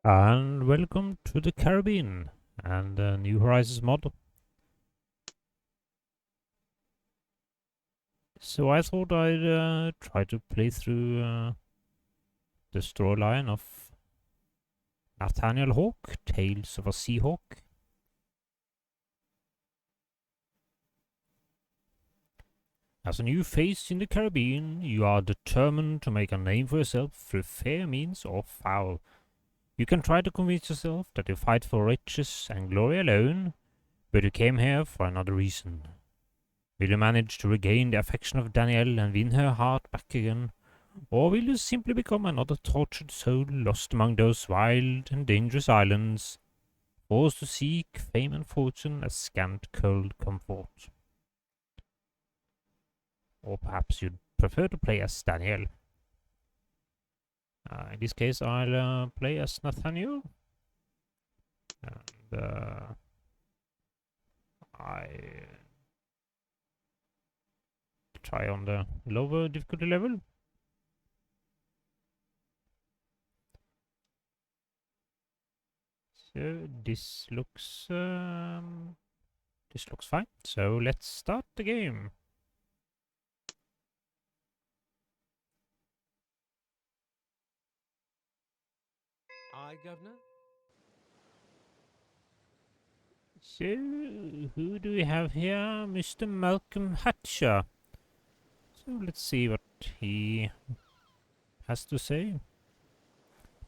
And welcome to the Caribbean and the New Horizons mod. So I thought I'd try to play through the storyline of Nathanial Hawk, Tales of a Seahawk. As a new face in the Caribbean, you are determined to make a name for yourself through fair means or foul. You can try to convince yourself that you fight for riches and glory alone, but you came here for another reason. Will you manage to regain the affection of Danielle and win her heart back again? Or will you simply become another tortured soul lost among those wild and dangerous islands, forced to seek fame and fortune as scant cold comfort? Or perhaps you'd prefer to play as Danielle. In this case, I'll play as Nathaniel. And I try on the lower difficulty level. So this looks fine. So let's start the game. Aye, Governor? So, who do we have here? Mr. Malcolm Hatcher. So, let's see what he has to say.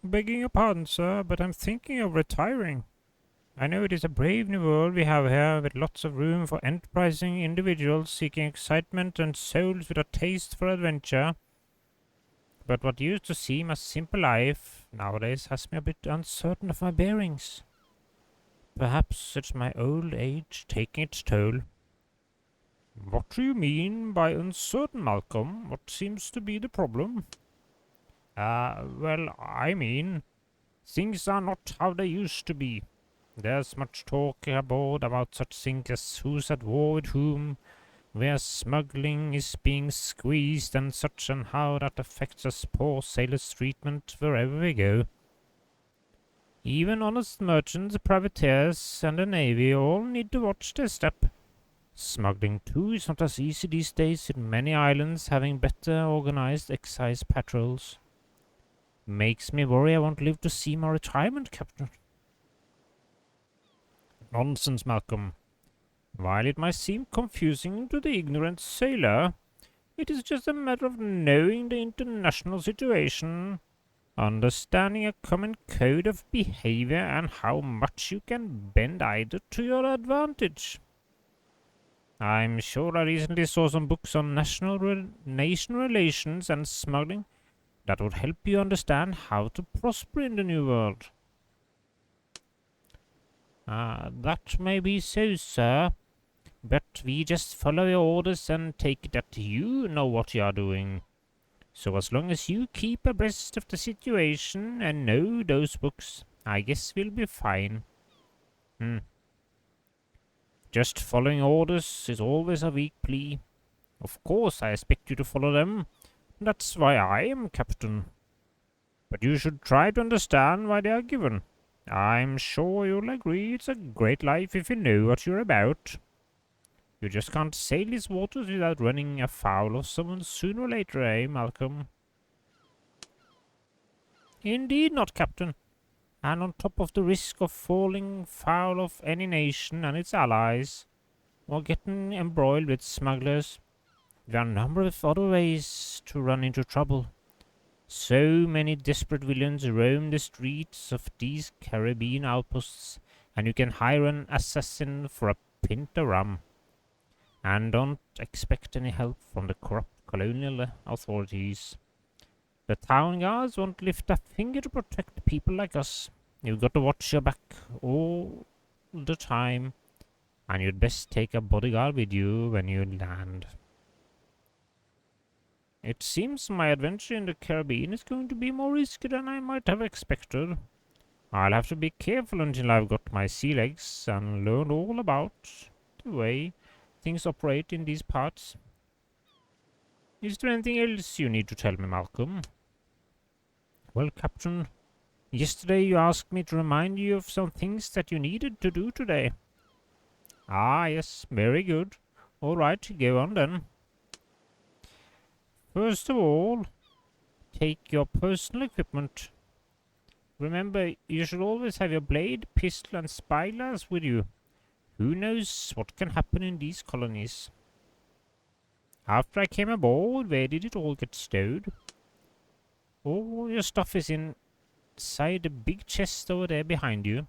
Begging your pardon, sir, but I'm thinking of retiring. I know it is a brave new world we have here, with lots of room for enterprising individuals seeking excitement and souls with a taste for adventure. But what used to seem a simple life nowadays has me a bit uncertain of my bearings. Perhaps it's my old age taking its toll. What do you mean by uncertain, Malcolm? What seems to be the problem? Well, I mean, things are not how they used to be. There's much talk aboard about such things as who's at war with whom, where smuggling is being squeezed and such, and how that affects us poor sailors' treatment wherever we go. Even honest merchants, privateers, and the navy all need to watch their step. Smuggling too is not as easy these days, with many islands having better organized excise patrols. Makes me worry I won't live to see my retirement, Captain. Nonsense, Malcolm. While it might seem confusing to the ignorant sailor, it is just a matter of knowing the international situation, understanding a common code of behavior, and how much you can bend either to your advantage. I'm sure I recently saw some books on nation relations and smuggling that would help you understand how to prosper in the new world. That may be so, sir, but we just follow your orders and take it that you know what you are doing. So as long as you keep abreast of the situation and know those books, I guess we'll be fine. Just following orders is always a weak plea. Of course I expect you to follow them. That's why I am captain. But you should try to understand why they are given. I'm sure you'll agree it's a great life if you know what you're about. You just can't sail these waters without running afoul of someone sooner or later, eh, Malcolm? Indeed not, Captain. And on top of the risk of falling foul of any nation and its allies, or getting embroiled with smugglers, there are a number of other ways to run into trouble. So many desperate villains roam the streets of these Caribbean outposts, and you can hire an assassin for a pint of rum. And don't expect any help from the corrupt colonial authorities. The town guards won't lift a finger to protect people like us. You've got to watch your back all the time, and you'd best take a bodyguard with you when you land. It seems my adventure in the Caribbean is going to be more risky than I might have expected. I'll have to be careful until I've got my sea legs and learned all about the way things operate in these parts. Is there anything else you need to tell me, Malcolm? Well, Captain, Yesterday you asked me to remind you of some things that you needed to do today. Ah, yes, very good. All right, go on then. First of all, take your personal equipment. Remember, you should always have your blade, pistol, and spyglass with you. Who knows what can happen in these colonies? After I came aboard, where did it all get stowed? All your stuff is inside the big chest over there behind you.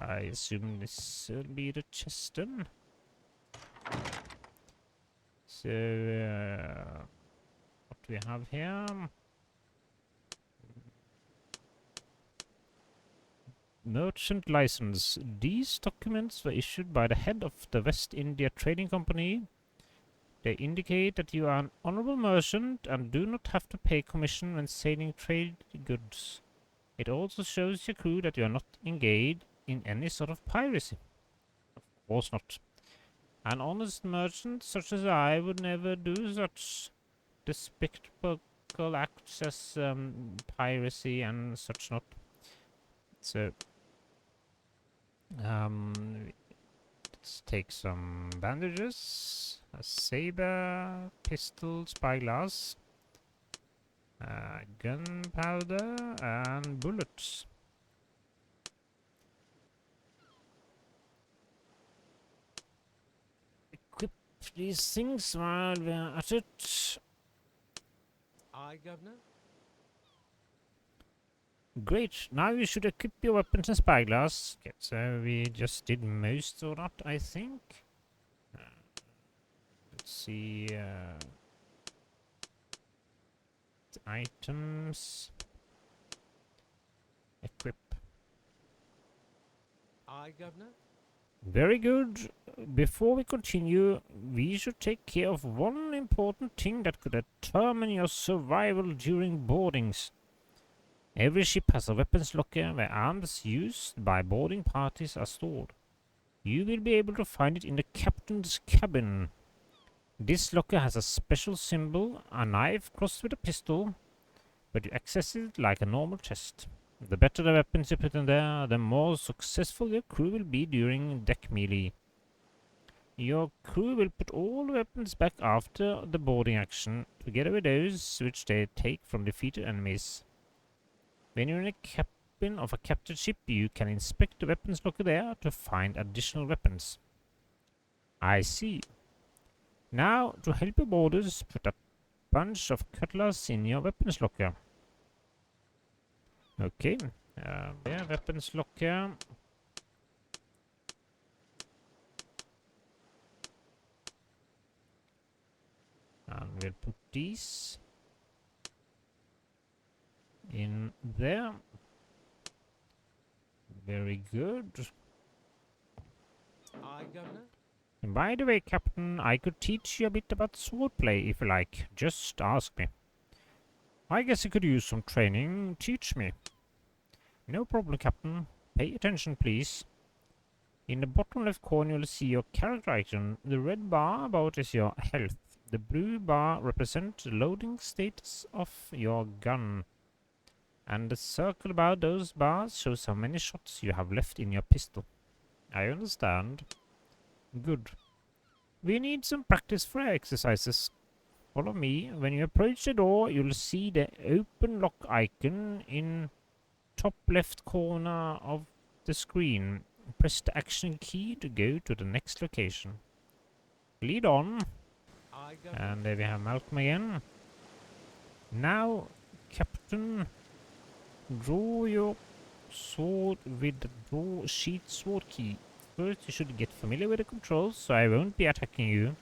I assume this will be the chest then. So, what do we have here? Merchant license. These documents were issued by the head of the West India Trading Company. They indicate that you are an honorable merchant and do not have to pay commission when sailing trade goods. It also shows your crew that you are not engaged in any sort of piracy. Of course not. An honest merchant such as I would never do such despicable acts as piracy and such not. So, let's take some bandages, a saber, pistol, spyglass, gunpowder, and bullets. Equip these things while we're at it. Aye, Governor. Great, now you should equip your weapons and spyglass. Okay, so we just did most of that, I think. Let's see. Items. Equip. Aye, Governor. Very good. Before we continue, we should take care of one important thing that could determine your survival during boardings. Every ship has a weapons locker where arms used by boarding parties are stored. You will be able to find it in the captain's cabin. This locker has a special symbol, a knife crossed with a pistol, but you access it like a normal chest. The better the weapons you put in there, the more successful your crew will be during deck melee. Your crew will put all the weapons back after the boarding action, together with those which they take from defeated enemies. When you're in a cabin of a captured ship, you can inspect the weapons locker there to find additional weapons. I see. Now, to help your boarders, put a bunch of cutlass in your weapons locker. Okay, yeah, weapons locker. And we'll put these in there. Very good. Aye, Governor. And by the way, Captain, I could teach you a bit about swordplay if you like. Just ask me. I guess you could use some training. Teach me. No problem, Captain. Pay attention, please. In the bottom left corner, you'll see your character icon. The red bar above is your health. The blue bar represents the loading status of your gun. And the circle above those bars shows how many shots you have left in your pistol. I understand. Good. We need some practice for our exercises. Follow me. When you approach the door, you'll see the open lock icon in top left corner of the screen. Press the action key to go to the next location. Lead on. Aye, Governor. And there we have Malcolm again. Now, Captain, draw your sword with the draw sheath sword key. First, you should get familiar with the controls, so I won't be attacking you.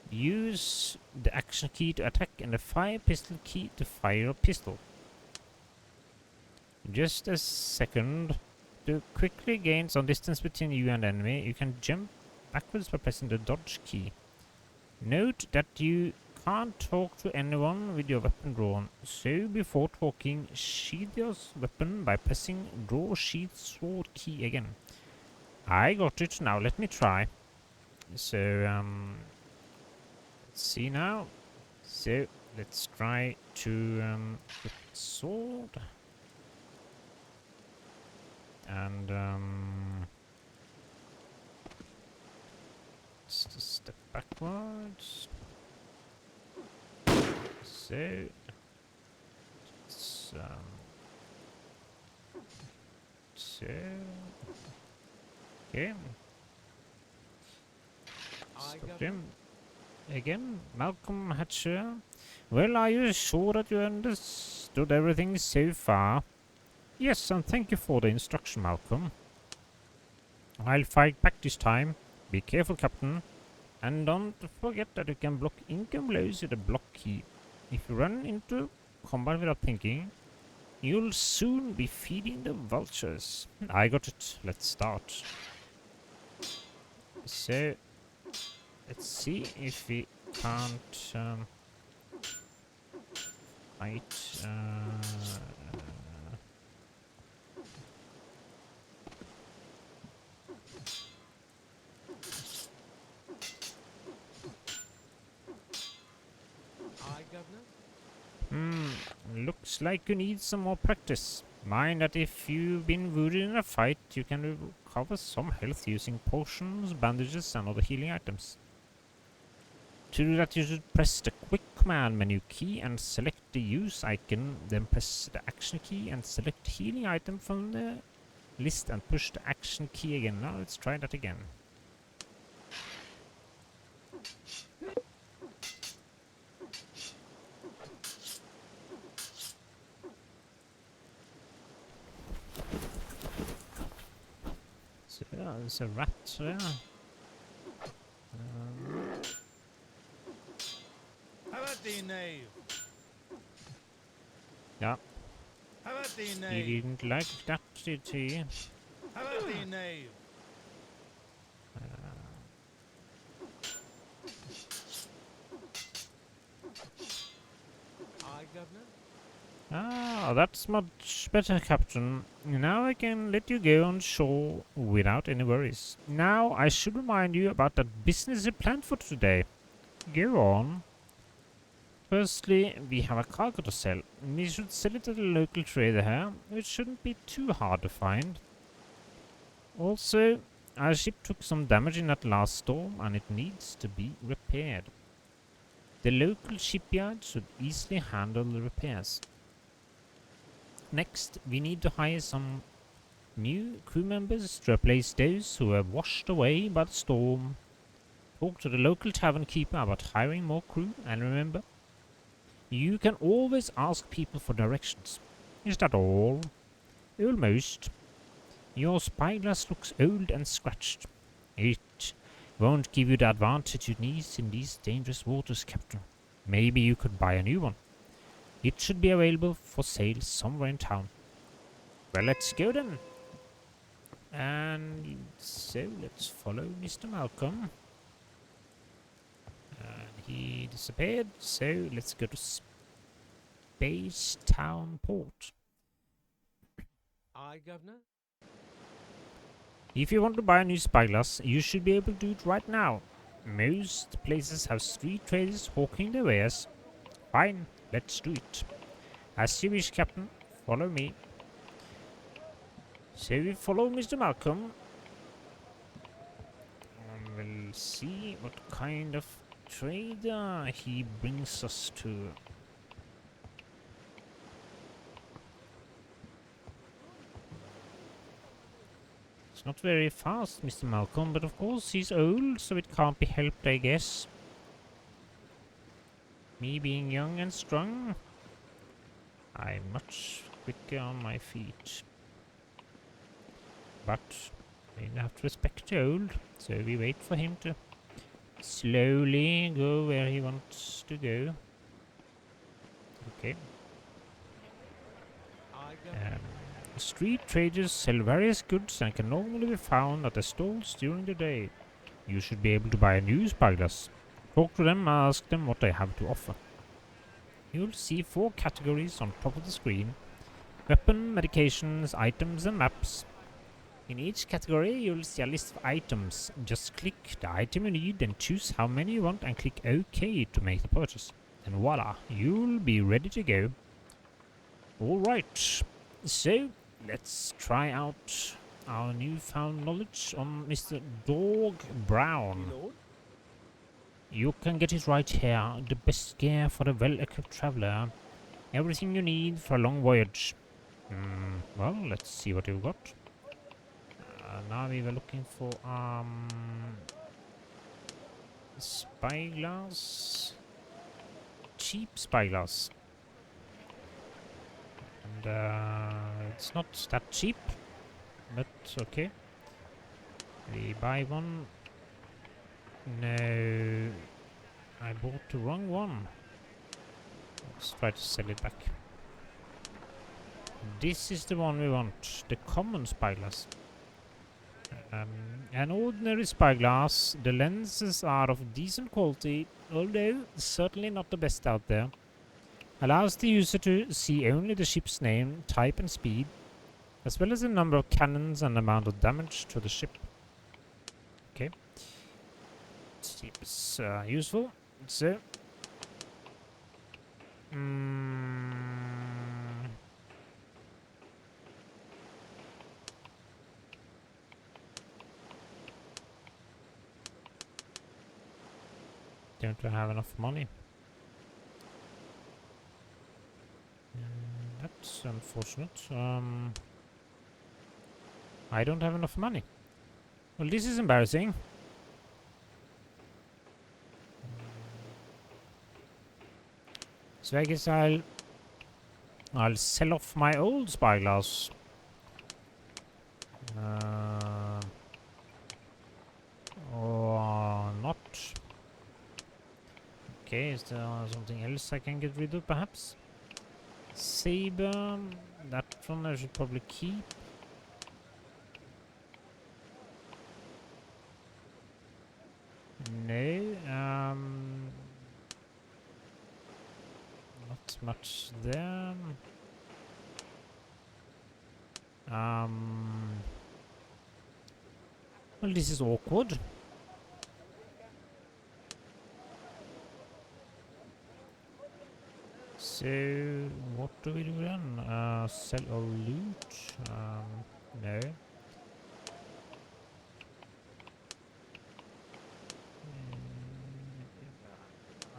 Use the action key to attack and the fire pistol key to fire a pistol. Just a second. To quickly gain some distance between you and the enemy, you can jump backwards by pressing the dodge key. Note that you can't talk to anyone with your weapon drawn, so before talking, sheath your weapon by pressing draw sheath sword key again. I got it, now let me try. So, let's see now. So, let's try to get sword. And just a step backwards. So it's so okay. Aye, Stop Governor. him again, Malcolm Hatcher. Well, are you sure that you understood everything so far? Yes, and thank you for the instruction, Malcolm. I'll fight back this time. Be careful, Captain. And don't forget that you can block income blows with a block key. If you run into combat without thinking, you'll soon be feeding the vultures. I got it. Let's start. So, let's see if we can't fight. Aye, Governor. Looks like you need some more practice. Mind that if you've been wounded in a fight, you can recover some health using potions, bandages, and other healing items. To do that, you should press the quick command menu key and select the use icon, then press the action key and select healing item from the list and push the action key again. Now let's try that again. So there's a rat there. How about thee, knave? Yeah, How about thee, he knave? didn't like that, did he? How about thee, knave? Aye, Governor. Ah, that's much better, Captain. Now I can let you go on shore without any worries. Now I should remind you about that business you planned for today. Go on. Firstly, we have a cargo to sell. We should sell it to the local trader here, which shouldn't be too hard to find. Also, our ship took some damage in that last storm and it needs to be repaired. The local shipyard should easily handle the repairs. Next, we need to hire some new crew members to replace those who were washed away by the storm. Talk to the local tavern keeper about hiring more crew, and remember, you can always ask people for directions. Is that all? Almost. Your spyglass looks old and scratched. It won't give you the advantage you need in these dangerous waters, Captain. Maybe you could buy a new one. It should be available for sale somewhere in town. Well, let's go then. And so let's follow Mr. Malcolm. He disappeared, so let's go to Speightstown Port. Aye, Governor. If you want to buy a new spyglass, you should be able to do it right now. Most places have street traders hawking their wares. Fine, let's do it. As you wish, Captain. Follow me. So we follow Mr. Malcolm. And we'll see what kind of trader he brings us to. It's not very fast, Mr. Malcolm, but of course he's old, so it can't be helped, I guess. Me being young and strong, I'm much quicker on my feet. But we have to respect the old, so we wait for him to slowly go where he wants to go. Okay. Aye, Governor. Street traders sell various goods and can normally be found at the stalls during the day. You should be able to buy a new spyglass. Talk to them and ask them what they have to offer. You'll see 4 categories on top of the screen: weapon, medications, items, and maps. In each category, you'll see a list of items. Just click the item you need and choose how many you want and click OK to make the purchase. And voila, you'll be ready to go. Alright, so let's try out our newfound knowledge on Mr. Dog Brown. My lord. You can get it right here, the best gear for a well-equipped traveler. Everything you need for a long voyage. Well, let's see what you've got. Now we were looking for spyglass. Cheap spyglass. And it's not that cheap, but okay. We buy one. No, I bought the wrong one. Let's try to sell it back. This is the one we want, the common spyglass. An ordinary spyglass, the lenses are of decent quality, although certainly not the best out there. Allows the user to see only the ship's name, type and speed, as well as the number of cannons and amount of damage to the ship. Okay. Seems useful. So, don't have enough money. That's unfortunate. I don't have enough money. Well, this is embarrassing. So I guess I'll sell off my old spyglass. Or not. Okay, is there something else I can get rid of, perhaps? Saber, that one I should probably keep. No, not much there. Well, this is awkward. So, what do we do then? Sell or loot? No.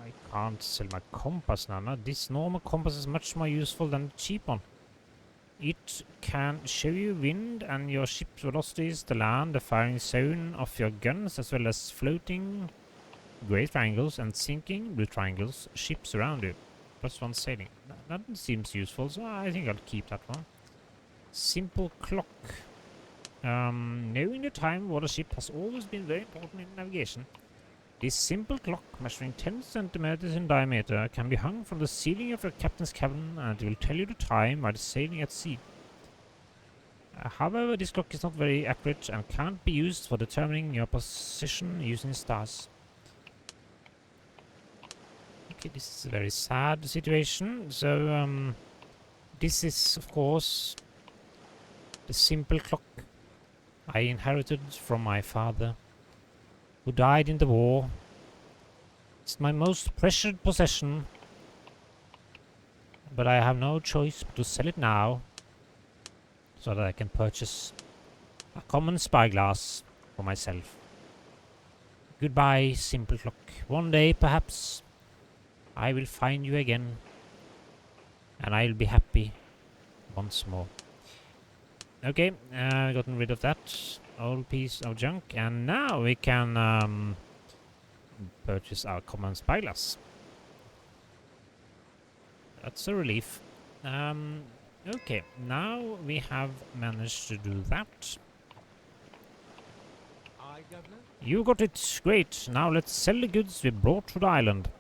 I can't sell my compass now. No, this normal compass is much more useful than the cheap one. It can show you wind and your ship's velocities, the land, the firing zone of your guns, as well as floating grey triangles and sinking blue triangles, ships around you. +1 sailing. That seems useful, so I think I'll keep that one. Simple clock. Knowing the time of a ship has always been very important in navigation. This simple clock, measuring 10 centimeters in diameter, can be hung from the ceiling of your captain's cabin, and it will tell you the time while sailing at sea. However, this clock is not very accurate and can't be used for determining your position using stars. Okay, this is a very sad situation. So, this is, of course, the simple clock I inherited from my father, who died in the war. It's my most treasured possession, but I have no choice but to sell it now, so that I can purchase a common spyglass for myself. Goodbye, simple clock. One day, perhaps, I will find you again, and I'll be happy once more. Okay, gotten rid of that old piece of junk, and now we can purchase our common spyglass. That's a relief. Okay, now we have managed to do that. Aye, Governor. You got it, great. Now let's sell the goods we brought to the island.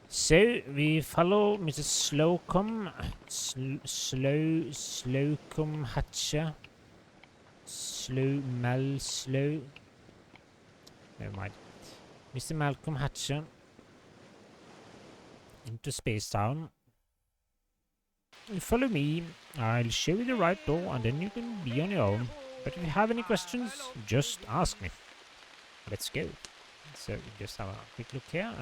So we follow Mrs. Slocum, Slocum Hatcher, Slow. Never mind. Mr. Malcolm Hatcher into Speightstown. You follow me. I'll show you the right door, and then you can be on your own. But if you have any questions, just ask me. Let's go. So just have a quick look here.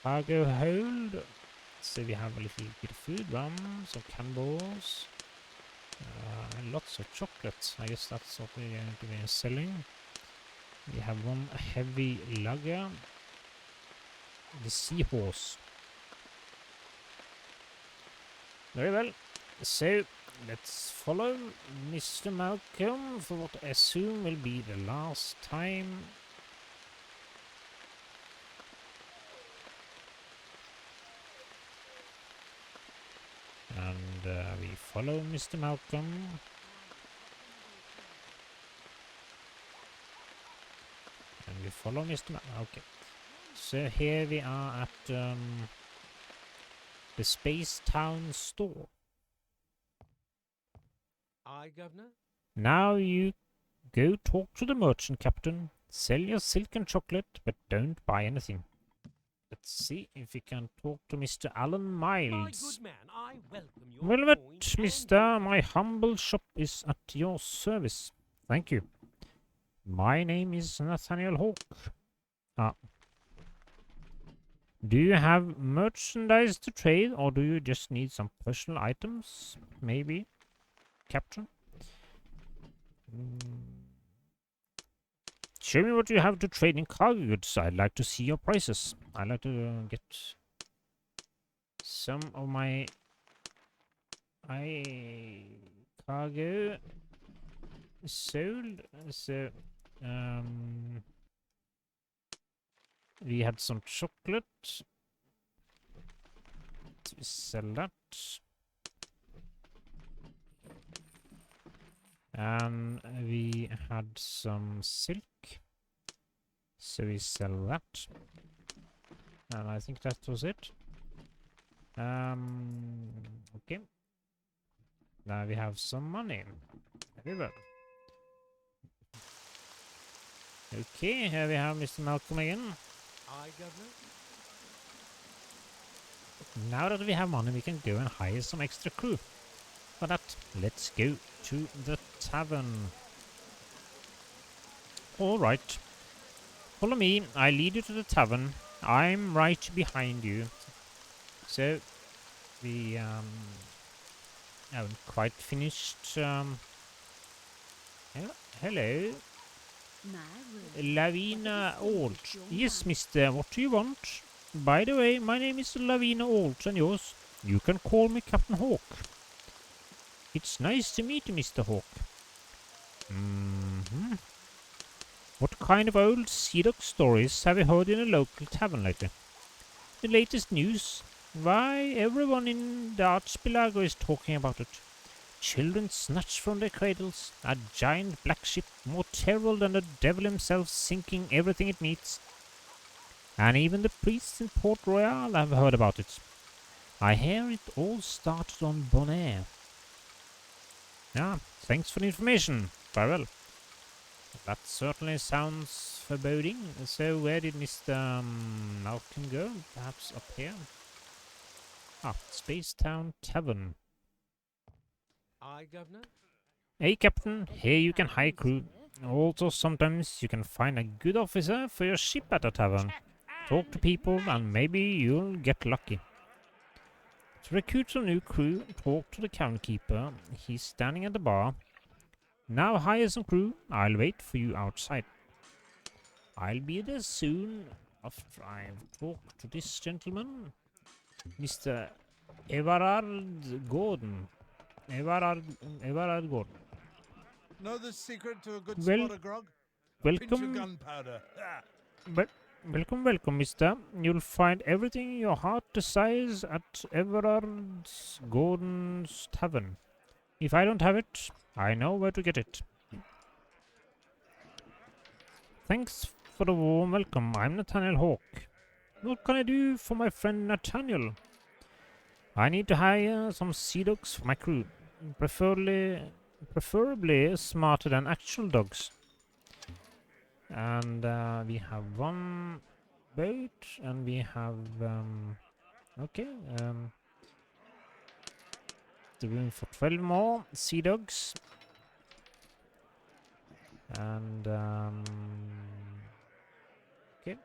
cargo hold. So we have a little bit of food, rum, some cannonballs, and lots of chocolates. I guess that's what we're going to be selling. We have one heavy lugger, the Seahorse. Very well. So let's follow Mr. Malcolm for what I assume will be the last time. And we follow Mr. Malcolm. And we follow Mr. Malcolm. Okay. So here we are at the Speightstown store. Aye, Governor. Now you go talk to the merchant, Captain. Sell your silk and chocolate, but don't buy anything. Let's see if we can talk to Mr. Alan My Miles. good man, I welcome your Velvet, coins and mister, my humble shop is at your service. Thank you. My name is Nathanial Hawk. Do you have merchandise to trade, or do you just need some personal items? Maybe, Captain? Show me what you have to trade in cargo goods. I'd like to see your prices. I'd like to get some of my cargo sold. So, we had some chocolate. We sell that. And we had some silk. So we sell that. And I think that was it. Okay. Now we have some money. Very well. Okay, here we have Mr. Malcolm again. Aye, Governor. Now that we have money, we can go and hire some extra crew. For that, let's go to the tavern. Alright. Follow me, I lead you to the tavern. I'm right behind you. So, we haven't quite finished. Hello. Lavina Alt. Yes, mister, what do you want? By the way, my name is Lavina Alt, and yours? You can call me Captain Hawk. It's nice to meet you, Mr. Hawk. What kind of old sea dog stories have you heard in a local tavern lately? The latest news? Why, everyone in the archipelago is talking about it. Children snatched from their cradles, a giant black ship more terrible than the devil himself sinking everything it meets. And even the priests in Port Royal have heard about it. I hear it all started on Bonaire. Yeah, thanks for the information. Farewell. That certainly sounds foreboding. So where did Mr. Malcolm go? Perhaps up here? Ah, Speightstown Tavern. Aye, Governor. Hey, Captain. Here you can hire crew. Also, sometimes you can find a good officer for your ship at a tavern. Talk to people and maybe you'll get lucky. To recruit some new crew, talk to the townkeeper. He's standing at the bar. Now hire some crew. I'll wait for you outside. I'll be there soon after I've talked to this gentleman, Mr. Everard Gordon. Everard Gordon. Know the secret to a good Well, spot of grog? Pinch of Welcome, gunpowder. Ah. welcome, mister. You'll find everything your heart desires at Everard Gordon's Tavern. If I don't have it, I know where to get it. Thanks for the warm welcome. I'm Nathanial Hawk. What can I do for my friend Nathaniel? I need to hire some sea dogs for my crew. Preferably smarter than actual dogs. And we have one boat, and we have the room for 12 more sea dogs. And okay.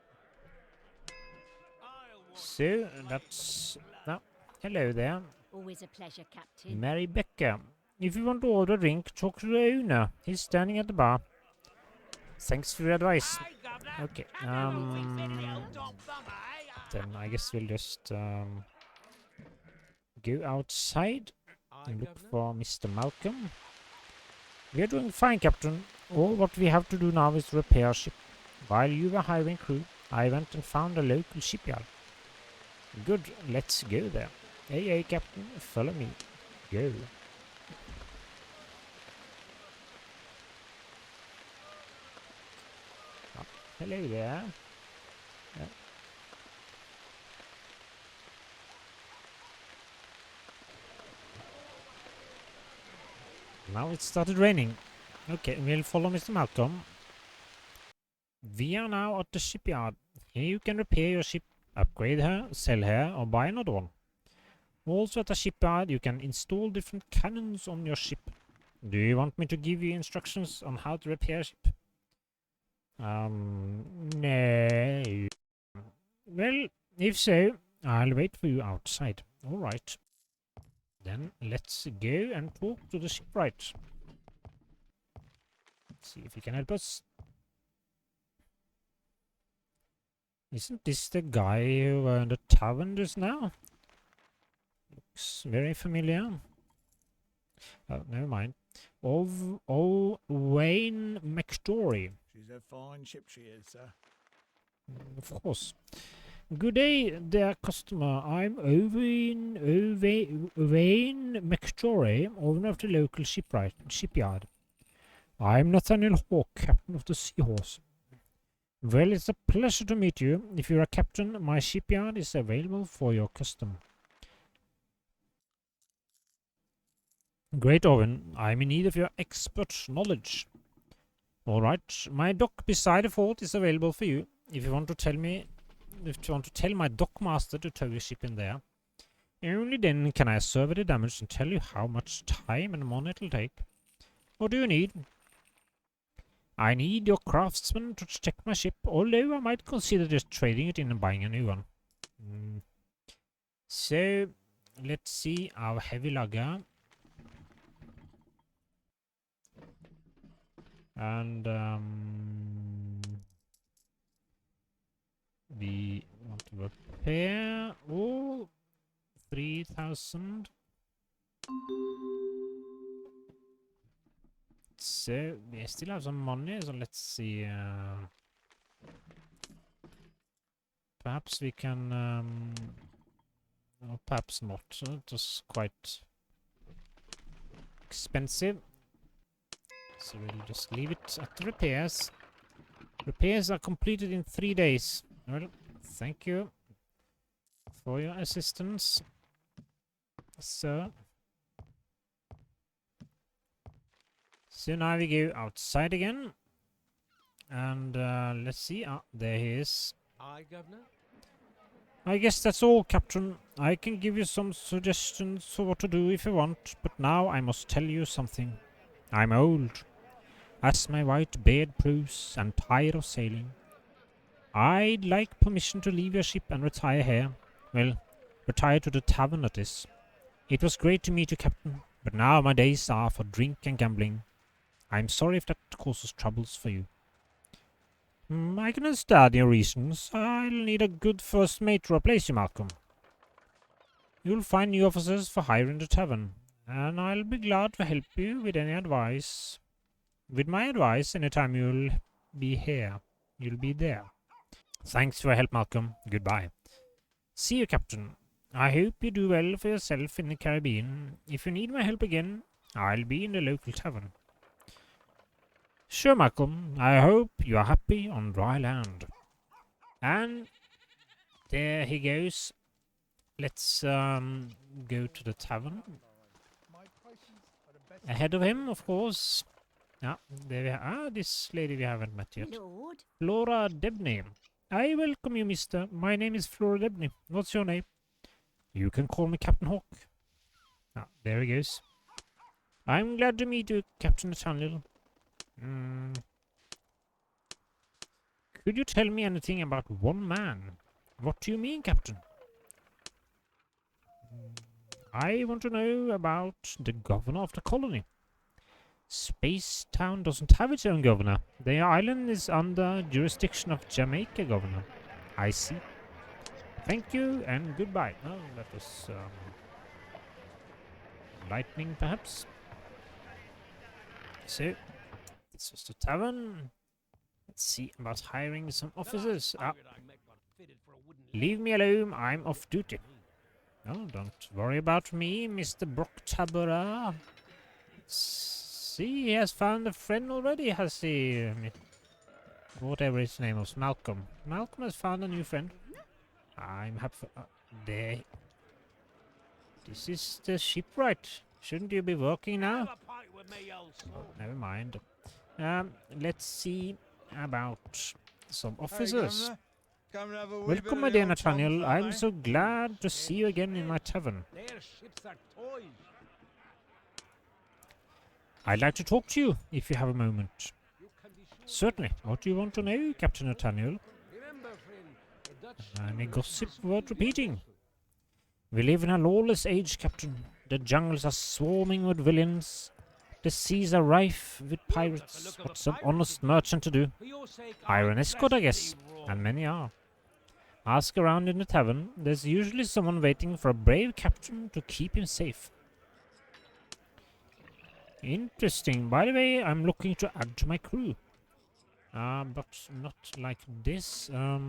So, that's... No, hello there. Always a pleasure, Captain. Mary Becker. If you want to order a drink, talk to the owner. He's standing at the bar. Thanks for your advice. Okay, then I guess we'll just go outside Aye, and look Governor. for Mr. Malcolm. We are doing fine, Captain. All what we have to do now is repair our ship. While you were hiring crew, I went and found a local shipyard. Good, let's go there. Hey, Captain, follow me. Go. Oh, hello there. Now it started raining. Okay, we'll follow Mr. Malcolm. We are now at the shipyard. Here you can repair your ship, upgrade her, sell her, or buy another one. Also at the shipyard you can install different cannons on your ship. Do you want me to give you instructions on how to repair a ship? No. Well, if so, I'll wait for you outside. Alright. Then let's go and talk to the shipwright. See if he can help us. Isn't this the guy who in the tavern just now? Looks very familiar. Oh, never mind. Wayne McStory. She's a fine ship, she is, sir. Of course. Good day, dear customer. I'm Wayne McStory, owner of the local shipyard. I'm Nathanial Hawk, captain of the Seahorse. Well, it's a pleasure to meet you. If you're a captain, my shipyard is available for your custom. Great, Owen. I'm in need of your expert knowledge. Alright, my dock beside the fort is available for you. If you want to tell my dockmaster to tow your ship in there. Only then can I survey the damage and tell you how much time and money it'll take. What do you need? I need your craftsman to check my ship, although I might consider just trading it in and buying a new one. So, let's see our heavy lugger. And we want to repair all 3,000. So we still have some money, so let's see. Perhaps we can, or perhaps not. It was quite expensive. So we'll just leave it at the repairs. Repairs are completed in 3 days. Well, thank you for your assistance, sir. So now we go outside again. And let's see. Ah, there he is. Aye, Governor. I guess that's all, Captain. I can give you some suggestions for what to do if you want, but now I must tell you something. I'm old, as my white beard proves, and tired of sailing. I'd like permission to leave your ship and retire here. Well, retire to the tavern, that is. It was great to meet you, Captain, but now my days are for drink and gambling. I'm sorry if that causes troubles for you. I can understand your reasons. I'll need a good first mate to replace you, Malcolm. You'll find new officers for hire in the tavern, and I'll be glad to help you with any advice. With my advice, anytime you'll be here, you'll be there. Thanks for your help, Malcolm. Goodbye. See you, Captain. I hope you do well for yourself in the Caribbean. If you need my help again, I'll be in the local tavern. Sure, Malcolm. I hope you are happy on dry land. And there he goes. Let's go to the tavern. Ahead of him, of course. Yeah, there we are. Ah, this lady we haven't met yet. Lord, Flora Debney. I welcome you, mister. My name is Flora Debney. What's your name? You can call me Captain Hawk. Ah, there he goes. I'm glad to meet you, Captain Nathanial. Could you tell me anything about one man? What do you mean, Captain? I want to know about the governor of the colony. Speightstown doesn't have its own governor. The island is under jurisdiction of Jamaica governor. I see. Thank you and goodbye. Oh, that was lightning, perhaps. So, this was the tavern. Let's see about hiring some officers. Ah, leave me alone. I'm off duty. No, don't worry about me, Mr. Brocktabberer. See, he has found a friend already, has he? Whatever his name was, Malcolm. Malcolm has found a new friend. I'm happy for... there. This is the shipwright. Shouldn't you be working now? Never mind. Let's see about some officers. Welcome, my dear Nathaniel. I'm so glad to see you again in my tavern. Their ships are toys. I'd like to talk to you, if you have a moment. You can be sure. Certainly. What do you want to know, Captain Nathaniel? Remember, friend, a Dutch Any steamer gossip is worth very repeating? useful. We live in a lawless age, Captain. The jungles are swarming with villains. The seas are rife with pirates. What's some honest merchant to do? For your sake, Hire an escort, I guess. desperately roar. And many are. Ask around in the tavern. There's usually someone waiting for a brave captain to keep him safe. Interesting. By the way, I'm looking to add to my crew. But not like this. Have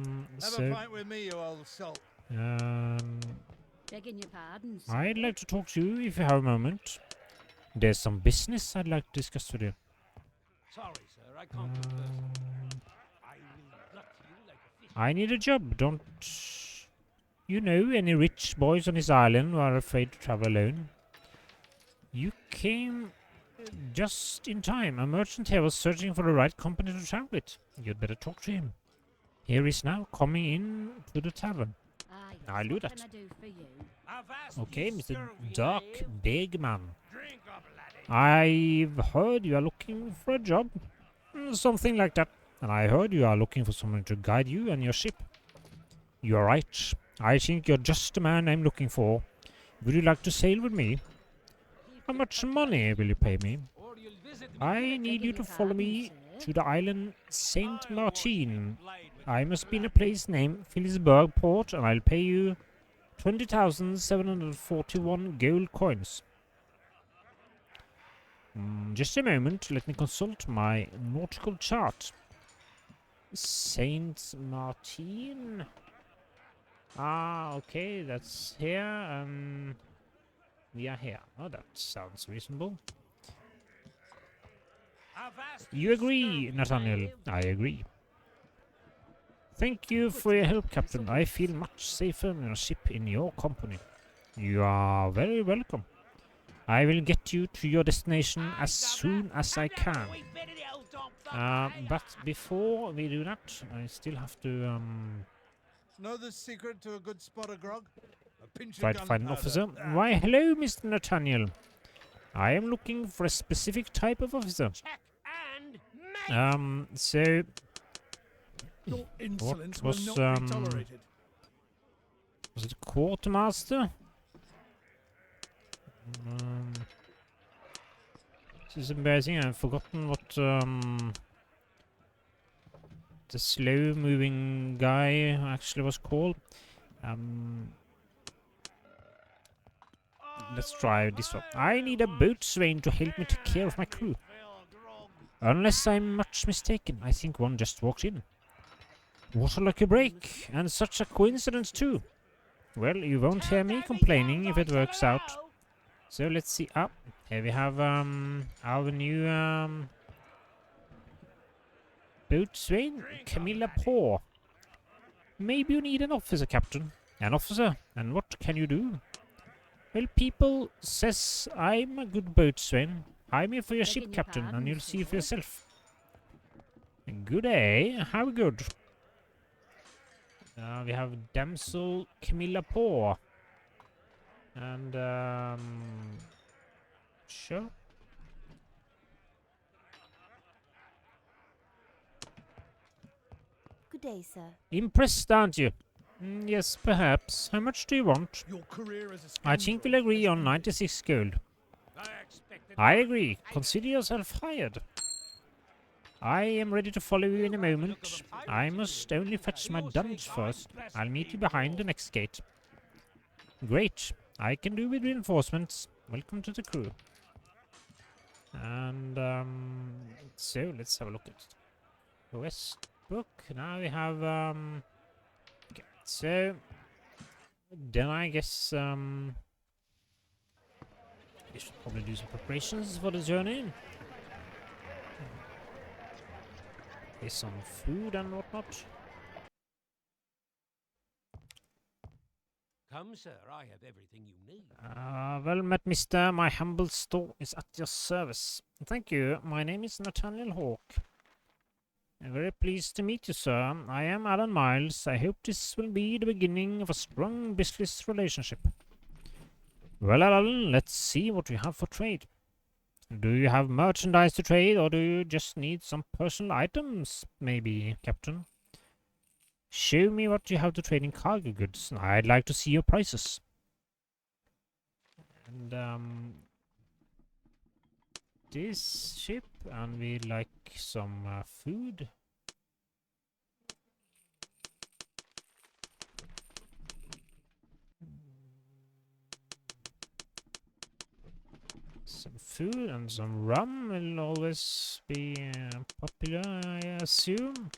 a pint with me, you old salt. Begging your pardon, sir. I'd like to talk to you if you have a moment. There's some business I'd like to discuss with you. Sorry, sir, I can't do this. I will gut you like a fish. I need a job. Don't you know any rich boys on this island who are afraid to travel alone? You came just in time. A merchant here was searching for the right company to travel with. You'd better talk to him. Here he is now, coming in to the tavern. Ah, yes. I'll do What that. can I do for you? Avast Okay, ye Mr. scurvy Dark knave. Big Man. Drink up, laddie. I've heard you are looking for a job. Something like that. And I heard you are looking for someone to guide you and your ship. You are right. I think you're just the man I'm looking for. Would you like to sail with me? How much money will you pay me? Or you'll visit me. I need you Begging to your follow pardon, me sir. to the island Saint I'll Martin. wash your blade with I must be in a blood. place named Phillipsburg Port, and I'll pay you 20,741 gold coins. Just a moment, let me consult my nautical chart. Saint Martin. Ah, okay, that's here. We are here. Oh, that sounds reasonable. Avast You ye agree, scurvy Nathaniel? knave. I agree. Thank you for your help, Captain. I feel much safer in a ship in your company. You are very welcome. I will get you to your destination as soon as I can. But before we do that, I still have to Know the secret to a good spot of grog? A pinch try of to find an gunpowder. officer. Why, hello, Mr. Nathaniel. I am looking for a specific type of officer. Check and make. So Your insolence was, will not be tolerated. was it quartermaster? This is embarrassing. I've forgotten what the slow-moving guy actually was called. Let's try this one. I need a boatswain to help me take care of my crew. Unless I'm much mistaken, I think one just walked in. What a lucky break, and such a coincidence too. Well, you won't hear me complaining if it works out. So let's see. Ah, here we have our new boatswain, Camilla Poor. Maybe you need an officer, Captain. An officer, and what can you do? Well, people says I'm a good boatswain. I'm here for your ship, Begging your Captain, and pardon, you'll see for sir. yourself. Good day. How good? We have damsel Camilla Poor. And, sure. Good day, sir. Impressed, aren't you? Yes, perhaps. How much do you want? Your career as a I scoundrel think we'll agree has on ended. 96 gold. I expected I more. agree. Consider yourself hired. I am ready to follow you in a You have the look of moment. a pirate I to must me. only fetch my You say dunge God first. bless I'll meet you people. behind the next gate. Great. I can do with reinforcements. Welcome to the crew. And so let's have a look at the West book. Now we have okay. So then I guess we should probably do some preparations for the journey. Get some food and whatnot. Come, sir, I have everything you need. Well met, mister. My humble store is at your service. Thank you. My name is Nathanial Hawk. I'm very pleased to meet you, sir. I am Alan Miles. I hope this will be the beginning of a strong business relationship. Well, Alan, let's see what we have for trade. Do you have merchandise to trade, or do you just need some personal items, maybe, Captain? Show me what you have to trade in cargo goods. I'd like to see your prices. And, this ship, and we like some food. Some food and some rum will always be popular, I assume.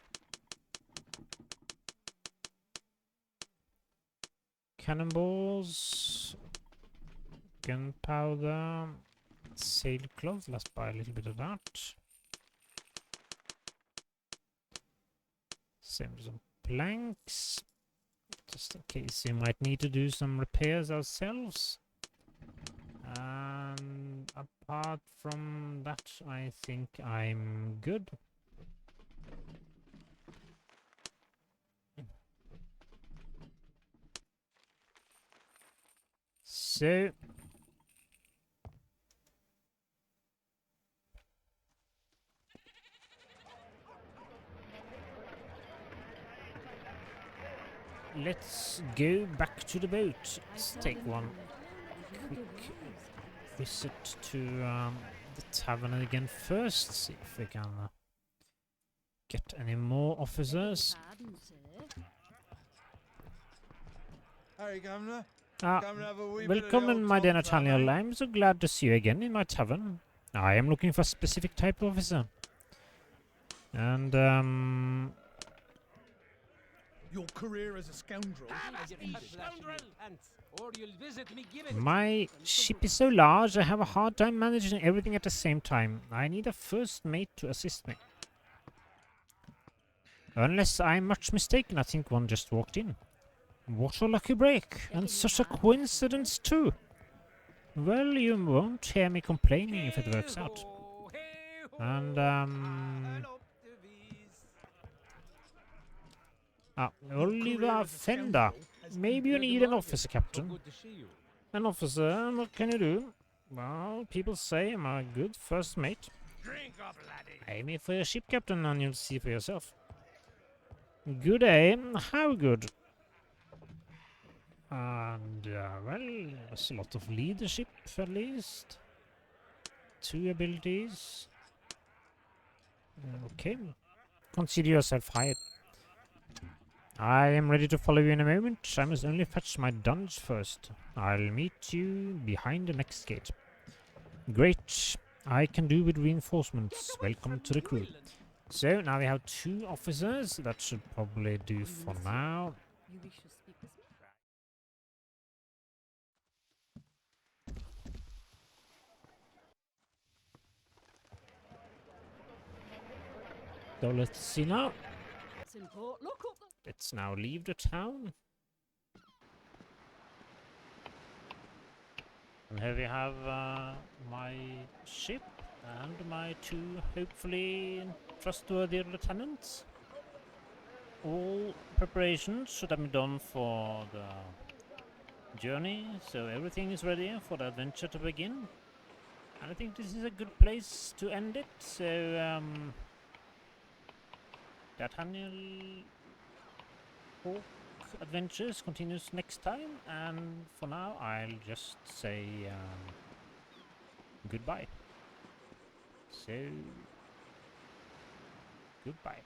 Cannonballs, gunpowder, sailcloth. Let's buy a little bit of that. Same with some planks, just in case we might need to do some repairs ourselves. And apart from that, I think I'm good. So let's go back to the boat. Let's take one quick visit to the tavern again first. See if we can get any more officers. Pardon, sir. Harry, Governor. Ah, Come and have a wee bit of the welcome in, old my dear Tom Fam, Nathaniel. eh? I'm so glad to see you again in my tavern. I am looking for a specific type of officer. And Your career as a scoundrel has Get ended. a flash in your pants, or you'll visit me give it. my ship is so large I have a hard time managing everything at the same time. I need a first mate to assist me. Unless I'm much mistaken, I think one just walked in. What a lucky break, and such a coincidence too. Well, you won't hear me complaining if it works out. And Oliver Fender. Maybe you need an officer, Captain. Good to see you. An officer, what can you do? Well, people say I'm a good first mate. Drink up, laddie. Aim me for your ship, Captain, and you'll see for yourself. Good aim. How good? And, well, there's a lot of leadership, at least. 2 abilities. Okay. Consider yourself hired. I am ready to follow you in a moment. I must only fetch my dunge first. I'll meet you behind the next gate. Great. I can do with reinforcements. Welcome to the crew. So, now we have 2 officers. That should probably do for now. You wish to speak with me? So, let's see now. It's in port. Look up. Let's now leave the town. And here we have my ship and my 2 hopefully trustworthy lieutenants. All preparations should have been done for the journey, so everything is ready for the adventure to begin. And I think this is a good place to end it, so Nathanial Hawk, adventures continues next time, and for now I'll just say goodbye. So, goodbye.